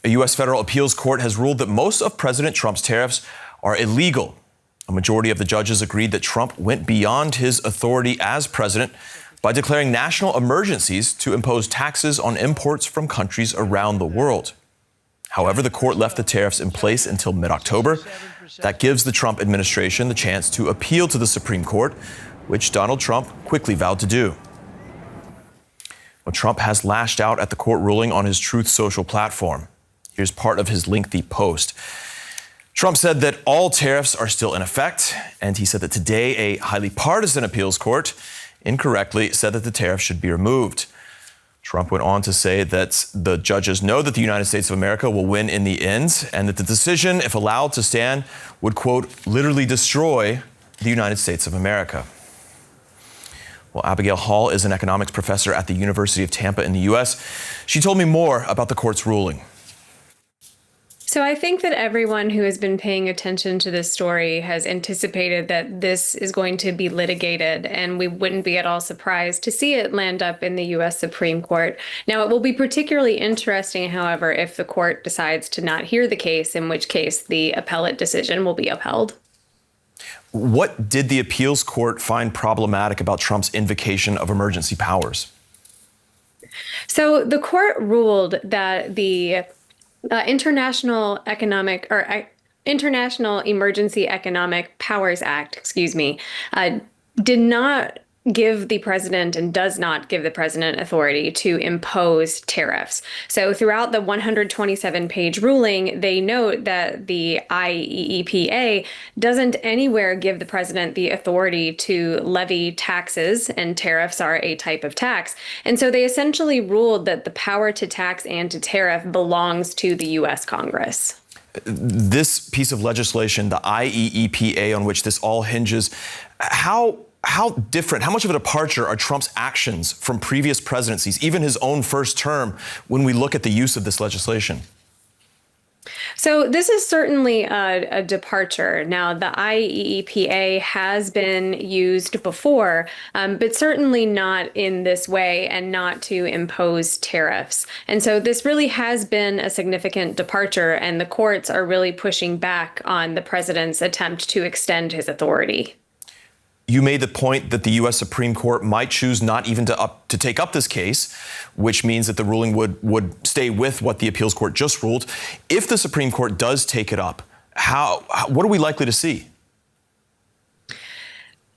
A U.S. federal appeals court has ruled that most of President Trump's tariffs are illegal. A majority of the judges agreed that Trump went beyond his authority as president by declaring national emergencies to impose taxes on imports from countries around the world. However, the court left the tariffs in place until mid-October. That gives the Trump administration the chance to appeal to the Supreme Court, which Donald Trump quickly vowed to do. Well, Trump has lashed out at the court ruling on his Truth Social platform. Here's part of his lengthy post. Trump said that all tariffs are still in effect, and he said that today a highly partisan appeals court incorrectly said that the tariffs should be removed. Trump went on to say that the judges know that the United States of America will win in the end, and that the decision, if allowed to stand, would, quote, literally destroy the United States of America. Well, Abigail Hall is an economics professor at the University of Tampa in the U.S. She told me more about the court's ruling. So I think that everyone who has been paying attention to this story has anticipated that this is going to be litigated, and we wouldn't be at all surprised to see it land up in the U.S. Supreme Court. Now, it will be particularly interesting, however, if the court decides to not hear the case, in which case the appellate decision will be upheld. What did the appeals court find problematic about Trump's invocation of emergency powers? So the court ruled that the International Emergency Economic Powers Act, did not give the president and does not give the president authority to impose tariffs. So throughout the 127-page ruling, they note that the IEEPA doesn't anywhere give the president the authority to levy taxes, and tariffs are a type of tax. And so they essentially ruled that the power to tax and to tariff belongs to the U.S. Congress. This piece of legislation, the IEEPA, on which this all hinges, how different, how much of a departure are Trump's actions from previous presidencies, even his own first term, when we look at the use of this legislation? So this is certainly a departure. Now, the IEEPA has been used before, but certainly not in this way and not to impose tariffs. And so this really has been a significant departure, and the courts are really pushing back on the president's attempt to extend his authority. You made the point that the U.S. Supreme Court might choose not even to take up this case, which means that the ruling would stay with what the appeals court just ruled. If the Supreme Court does take it up, what are we likely to see?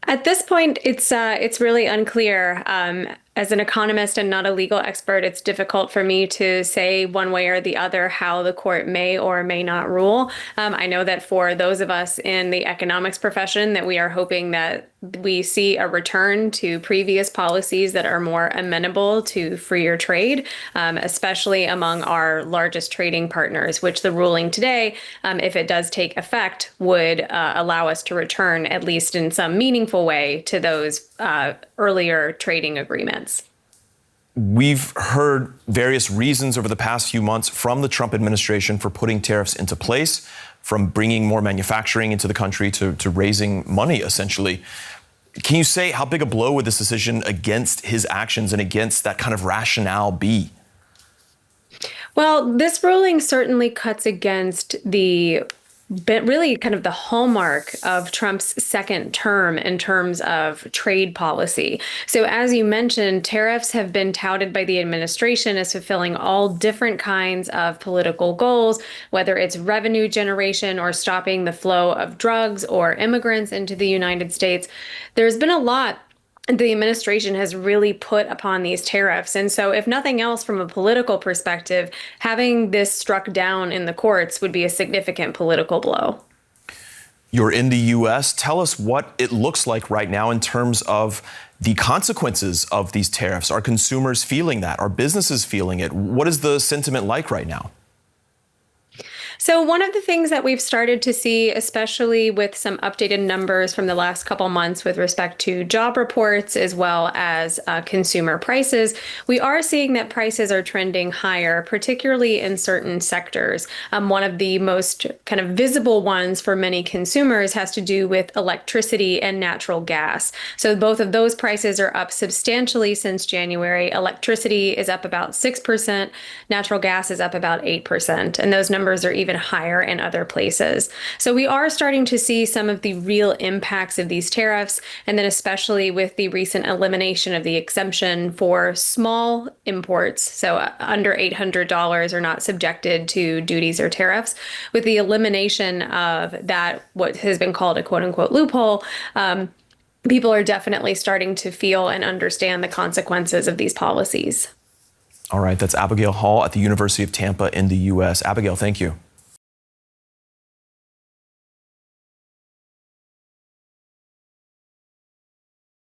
At this point, it's really unclear. As an economist and not a legal expert, it's difficult for me to say one way or the other how the court may or may not rule. I know that for those of us in the economics profession, that we are hoping that we see a return to previous policies that are more amenable to freer trade, especially among our largest trading partners, which the ruling today, if it does take effect, would allow us to return, at least in some meaningful way, to those earlier trading agreements. We've heard various reasons over the past few months from the Trump administration for putting tariffs into place, from bringing more manufacturing into the country to raising money, essentially. Can you say how big a blow would this decision against his actions and against that kind of rationale be? Well, this ruling certainly cuts against really kind of the hallmark of Trump's second term in terms of trade policy. So as you mentioned, tariffs have been touted by the administration as fulfilling all different kinds of political goals, whether it's revenue generation or stopping the flow of drugs or immigrants into the United States. There's been a lot the administration has really put upon these tariffs. And so if nothing else, from a political perspective, having this struck down in the courts would be a significant political blow. You're in the U.S. Tell us what it looks like right now in terms of the consequences of these tariffs. Are consumers feeling that? Are businesses feeling it? What is the sentiment like right now? So, one of the things that we've started to see, especially with some updated numbers from the last couple months with respect to job reports as well as consumer prices, we are seeing that prices are trending higher, particularly in certain sectors. One of the most kind of visible ones for many consumers has to do with electricity and natural gas. So, both of those prices are up substantially since January. Electricity is up about 6%, natural gas is up about 8%, and those numbers are even higher in other places. So we are starting to see some of the real impacts of these tariffs, and then especially with the recent elimination of the exemption for small imports, so under $800 are not subjected to duties or tariffs. With the elimination of that, what has been called a quote unquote loophole, people are definitely starting to feel and understand the consequences of these policies. All right, that's Abigail Hall at the University of Tampa in the U.S. Abigail, thank you.